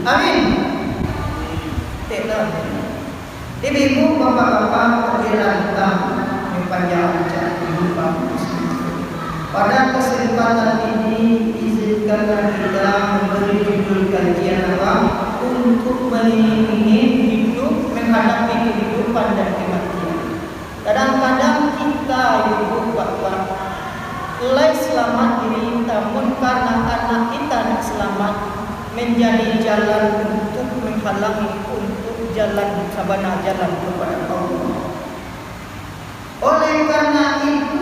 Amin. Tidak. Ibu, bapak-bapak, hadirin yang panjang kehidupan. Pada kesempatan ini izinkanlah kita memberi judul kajian apa? Untuk melindungi hidup menghadapi kehidupan dan kematian. Kadang-kadang kita ibu bapak mulai selamat diri, namun karena anak kita tidak selamat menjadi jalan untuk menghalangi untuk jalan sabana jalan kepada Allah. Oleh karena itu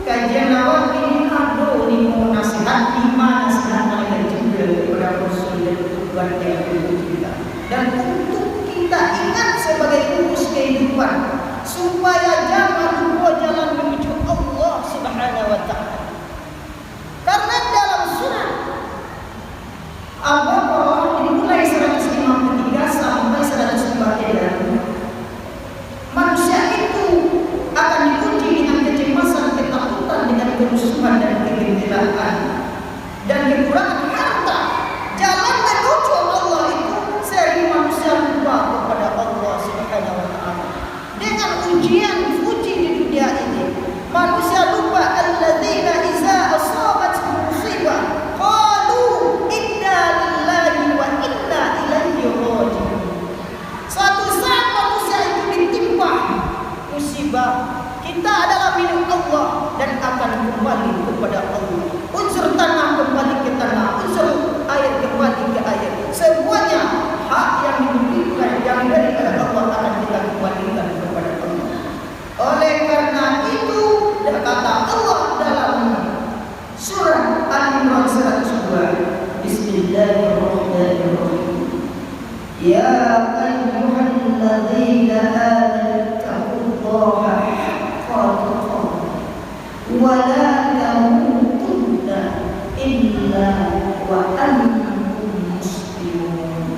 kajian awal ini ada lima nasihat mereka juga kepada Rasul dan Tuhan yang kita. Dan untuk kita ingat sebagai urus kehidupan supaya jangan lupa jalan menuju Allah Subhanahu wa taala. Karena dalam surat Al-Baqarah dimulai 153 sampai 154 manusia itu akan diuji dengan kecemasan, ketakutan, dengan kerusuhan dan kegembiraan dan kekurangan harta. Jalan menuju Allah itu sering manusia lupa kepada Allah Subhanahu wa taala. Dengan ujian diuji di dunia ini, manusia lupa alladzina iza asabat musibah qalu inna lillahi wa inna ilaihi raji'un. Suatu saat manusia itu ditimpa musibah, kita adalah milik Allah dan akan kembali kepada Allah. Unsur tanah kembali ke tanah, unsur air kembali ke air. Semuanya hak yang dimiliki yang dari Allah akan kita kembalikan kepada Allah. Oleh karena itu, kata Allah dalam surah Al-Imran 102, Bismillahirrahmanirrahim. Ya ayyuhalladzina amanu taqullaha haqqa tuqatih wa la tamutunna illa wa antum muslimun.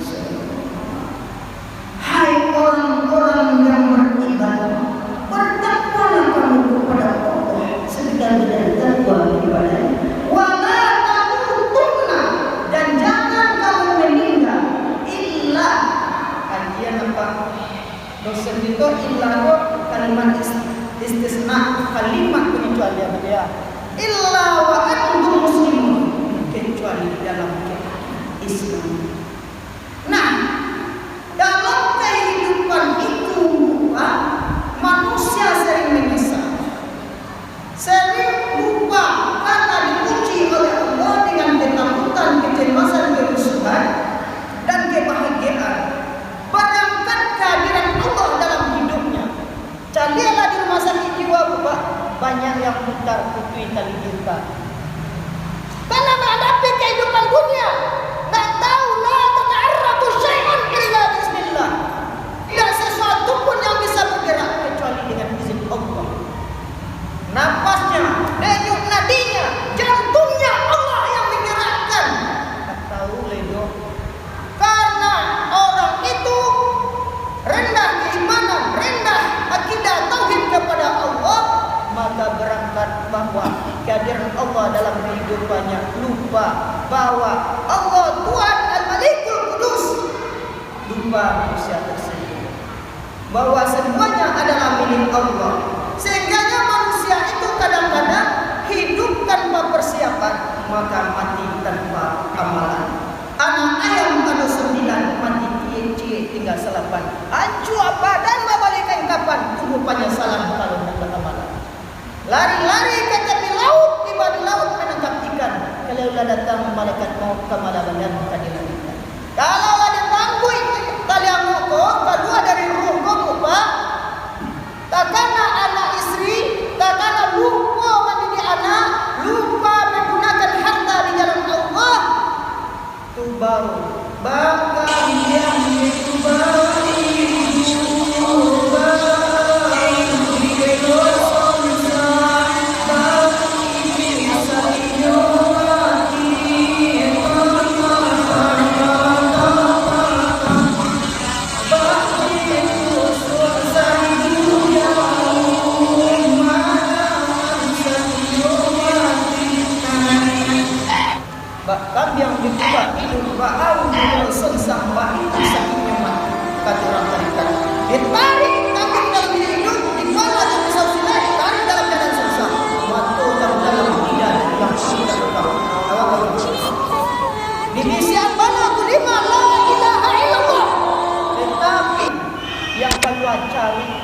Hai orang-orang yang beriman, bertakwalah kamu kepada Allah sebenar-benar takwa kepada-Nya. Wa la tamutunna, dan jangan kamu meninggal illa, kajian apa? Dosen itu illa kalimat istisna, kalimat pengecualian ya. Illa wa antum muslimun, kecuali dalam Islam. Nah, dalam kehidupan itu manusia sering menyesal, sering lupa karena diuji oleh Allah dengan ketakutan, kecemasan, kerusuhan dan kebahagiaan. Bayangkan kehadiran Allah dalam hidupnya. Carilah di rumah sakit jiwa, banyak yang putar putih tali cinta. Karena menghadapi kehidupan dunia, tak tahu la tata'arratu syai'un illa bismillah. Tidak sesuatu pun yang bisa bergerak kecuali dengan izin Allah. Napasnya, denyut nadinya, jantungnya Allah yang menggerakkan. Tak tahu ledo. Karena orang itu rendah keimanan, rendah akidah tauhid kepada Allah, maka berangkat bahwa kehadiran Allah dalam kehidupannya, lupa bahwa Allah Tuhan Al-Malikul Qudus, lupa manusia tersebut bahwa semuanya adalah milik Allah. Sehingga manusia itu kadang-kadang hidup tanpa persiapan, maka mati tanpa amalan. Anak ayam ada 9, mati cie tinggal 8. Ancu apa dan membalikan kapan, rupanya salah kalau tidak amalan. Lari-lari ke tepi laut, tiba di laut menangkap ikan. Kalau datang malaikat maut kemalaman dan dilarikan. Kalau ditanggui tali amoko, kedua dari ruh gomupa, takana anak istri, takana lupa mendidik anak, lupa menggunakan harta di jalan Allah, itu baru bakal yang itu baru. Bahkan yang dibuat itu ba'au sengsang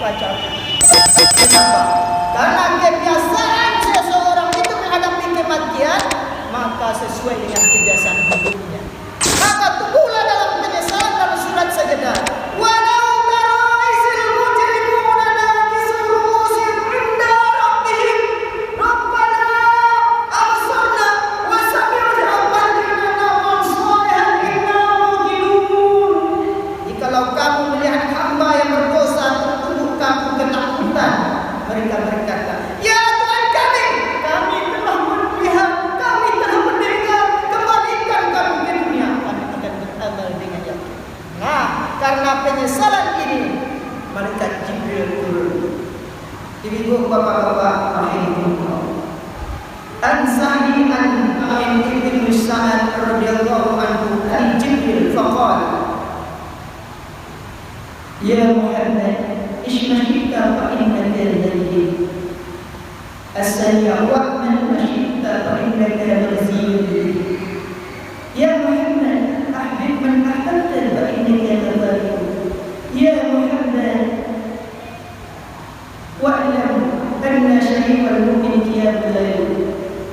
baca. Kenapa? Karena kebiasaan seseorang itu menghadapi kematian, maka sesuai dengan kebiasaan hidupnya. Maka tumbuhlah dalam penyesalan dalam surat Sajdah. Walau tara izil mujrimuna nakisu ru'usihim 'inda rabbihim rabbana absarna wa sami'na farji'na wa shalihan inna muqinun. Jikalau kamu melihat hamba yang berdosa, tunduk kamu ketakutan. Mereka berkata, ya Tuhan kami telah melihat, kami telah mendengar, kembalikan kami ke dunia, kami akan beramal dengan yakin. Nah, karena penyesalan ini, malaikat Jibril turun. Ibu bapak-bapak rahimahullah. An Sa'id bin Sa'ad radhiyallahu anhu an Jibril faqala, ya Muhammad ismahita fa innaka zayyid as-sayya wa'man mashita fa innaka mazid. Ya Muhammad ahbib man ahbabta fa innaka ghafur. Ya Muhammad wa'lam anna syarifal mu'min qiyamul layl.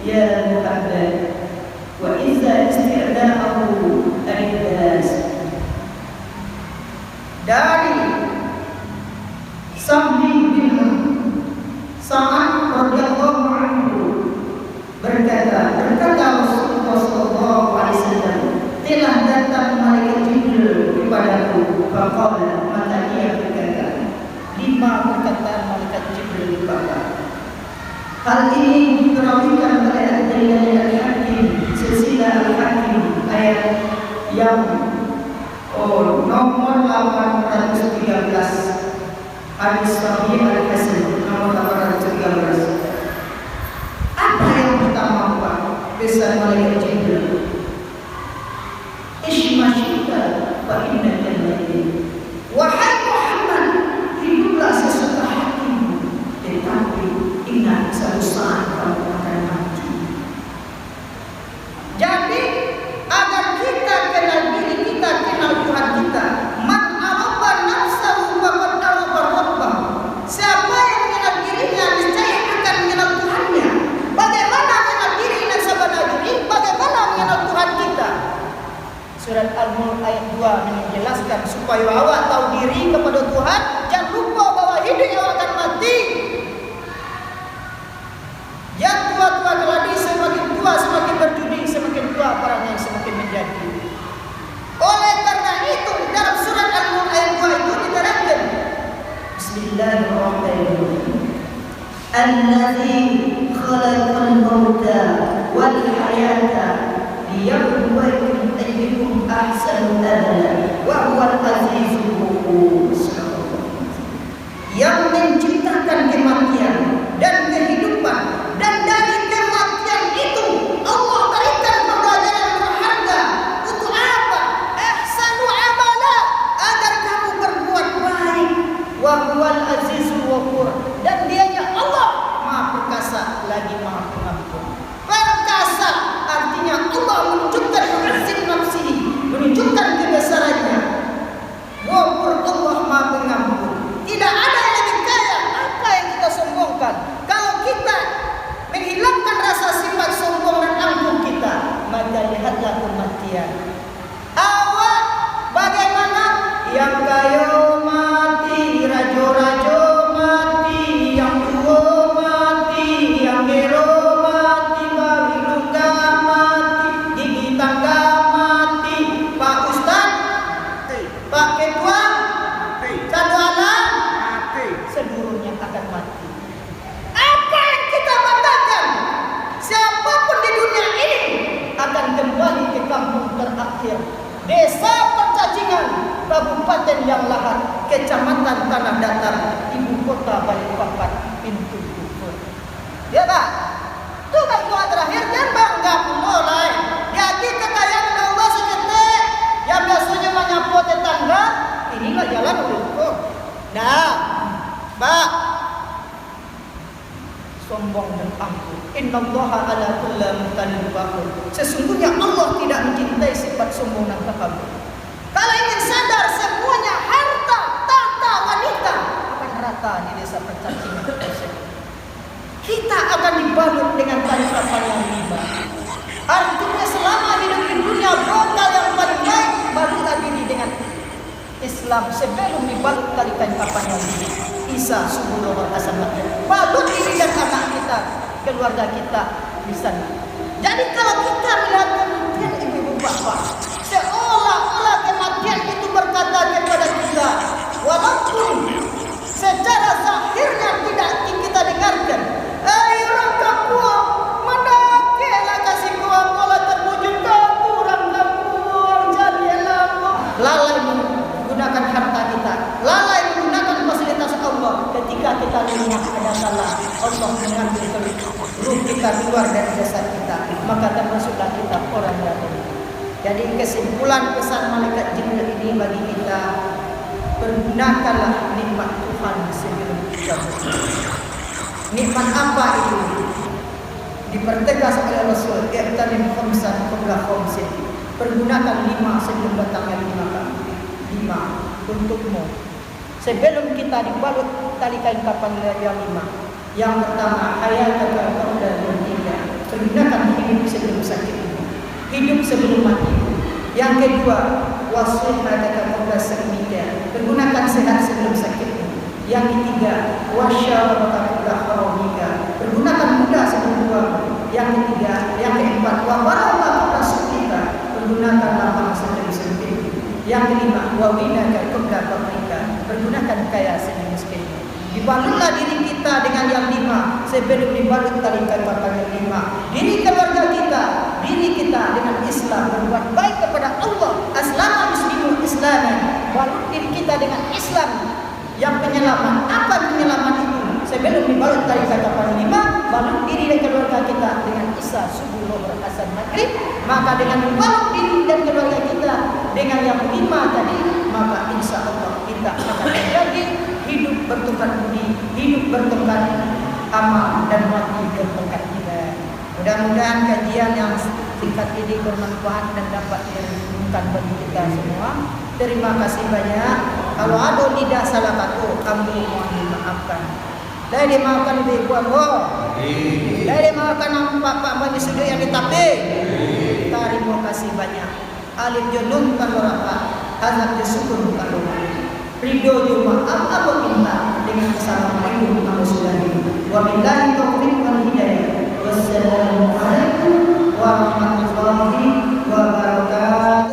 Ya Muhammad wa idza isti'da'ahu al-nas. Dari Sa'd bin Sa'ad radhiyallahu anhu berkata Rasulullah sallallahu alaihi wasallam, telah datang malaikat Jibril kepadaku. Faqala, maka ia berkata, 5 perkataan malaikat Jibril kepada. Hal ini diperawikan oleh Al-Hakim, silsilah Al-Hakim ayat yang nomor 813. Hadis Sahih Al-Hasan nomor 813. Apa yang pertama Pak? Pesan malaikat Jibril. Ismashita fa innaka mayyit. Wahai Muhammad, hiduplah sesuka hatimu, tetapi ingat suatu saat kamu akan mati. Jadi agar kita kenal diri kita, kenal Tuhan kita. Man arafa nafsahu wa qad arafa rabbah. Siapa yang mengenal dirinya niscaya akan mengenal Tuhannya. Bagaimana mengenal diri dan sabana diri? Bagaimana mengenal Tuhan kita? Surat Al-Mulk ayat 2 menjelaskan supaya awak tahu diri kepada Tuhan, jangan lupa bahwa hidup awak akan mati. Yang tua-tua keladi semakin tua semakin berjudi, semakin tua parahnya semakin menjadi. Oleh karena itu dalam surat Al-Mulk ayat 2 itu diterangkan, Bismillahirrahmanirrahim. Alladzi khalaqal mauta wal hayata liyabluwakum ayyukum ahsanu amala wa huwal azizul ghafur. Yang menciptakan kematian dan kehidupan, dan dari kematian itu Allah berikan pembelajaran berharga. Untuk apa? Ahsanu amala, agar kamu berbuat baik. Wa huwal azizul ghafur, dan dianya Allah Maha Perkasa lagi Maha Pengampun. Perkasa artinya Allah menunjukkan azim nafsihi, menunjukkan kebesarannya. Ghafur, Allah Maha Pengampun. Tidak ada yang lebih kaya. Apa yang kita sombongkan? Kalau kita menghilangkan rasa sifat sombong dan angkuh kita, maka lihatlah kematian. Awak bagaimana? Yang kaya mati, rajo-rajo mati, yang tua mati, yang gero mati, babi luka mati, gigi tangga mati, Pak Ustaz, Pak Ketua, Kado Alam, seluruhnya akan mati. Apa yang kita katakan? Siapapun di dunia ini akan kembali ke kampung terakhir, desa Percacingan, Kabupaten Yang Lahat, Kecamatan Tanah Datar, Ibu Kota Balikpapan, pintu kufur. Ya Pak, itu kan doa terakhir kan bangga mulai. Jadi kekayaan Allah seketik yang biasanya menyapu tetangga, inilah jalan urutku. Nah, Pak, sombong dan angkuh. Innallaha ala kulli mutalin fakhur. Sesungguhnya Allah tidak mencintai sifat sombong dan takabur. Kalau ingin sadar, semuanya harta, tahta, wanita akan rata akan dibalut dengan tali kafan yang 5. Artinya selama hidup di dunia, bekal yang paling baik balutlah diri dengan Islam sebelum dibalut tali kafan yang 5. Isa subulullah wal hasanat. Balut diri dan anak kita, keluarga kita di sana. Jadi kalau kita melihat kematian ibu bapak, seolah-olah kematian itu berkata kepada kita, walaupun secara zahirnya tidak kita dengarkan, ayo orang kampung, mendakelah kasih kuang olah terwujud orang kampung, jadilah lalai menggunakan harta kita, lalai menggunakan fasilitas Allah. Ketika kita lihat ada salah, Allah mengambil ruh kita keluar dari jasad kita, maka termasuklah kita orang jatuh. Jadi kesimpulan pesan malaikat Jibril ini bagi kita, pergunakanlah nikmat Tuhan sebelum kita bertobat. Nikmat apa itu? Dipertegas oleh Rasul, i'tanim khamsan qabla khamsin. Pergunakan 5 sebelum datangnya 5 untukmu. Sebelum kita dibalut tali kain kafan yang 5. Yang pertama, hayat qabla dunia. Pergunakan hidup sebelum sakitmu, hidup sebelum mati. Yang kedua, wasihhataka qabla sakmika. Pergunakan sehat sebelum sakitmu. Yang ketiga, wasyarabaka qabla haramika. Pergunakan muda sebelum tuamu. Yang ketiga, yang keempat, wa baraka qabla suqika. Pergunakan lapang sebelum sempit. Yang kelima, wa winaka qabla faqrika. Pergunakan kaya sebelum miskin. Dibalutlah diri kita dengan yang 5 sebelum dibalut tali kafan yang 5. Diri keluarga kita, diri kita dengan Islam, berbuat baik kepada Allah. Aslama muslimun islaman. Balut diri kita dengan Islam yang penyelamat. Apa penyelamat itu? Sebelum dibalut tali kafan 5, balut diri dan keluarga kita dengan Isa subuh wal hasan maghrib. Maka dengan membalut diri dan keluarga kita dengan yang 5 tadi, maka insya Allah kita akan menjadi hidup bertukar budi, hidup bertukar amal, dan mati bertukar ibadah. Mudah-mudahan kajian yang singkat ini bermanfaat dan dapat direnungkan bagi kita semua. Terima kasih banyak. Kalau ada lidah salah kata, kami mohon dimaafkan. Dah dimaafkan ibu Allah. Dah dimaafkan bapak bagi sudut yang ditape. Terima kasih banyak. Alif junun kaloraka, hazab syukur kaloraka. Ridho cuma apa minta dengan assalamualaikum warahmatullahi wabarakatuh. Wabillahi taufiq wal hidayah. Wassalamualaikum warahmatullahi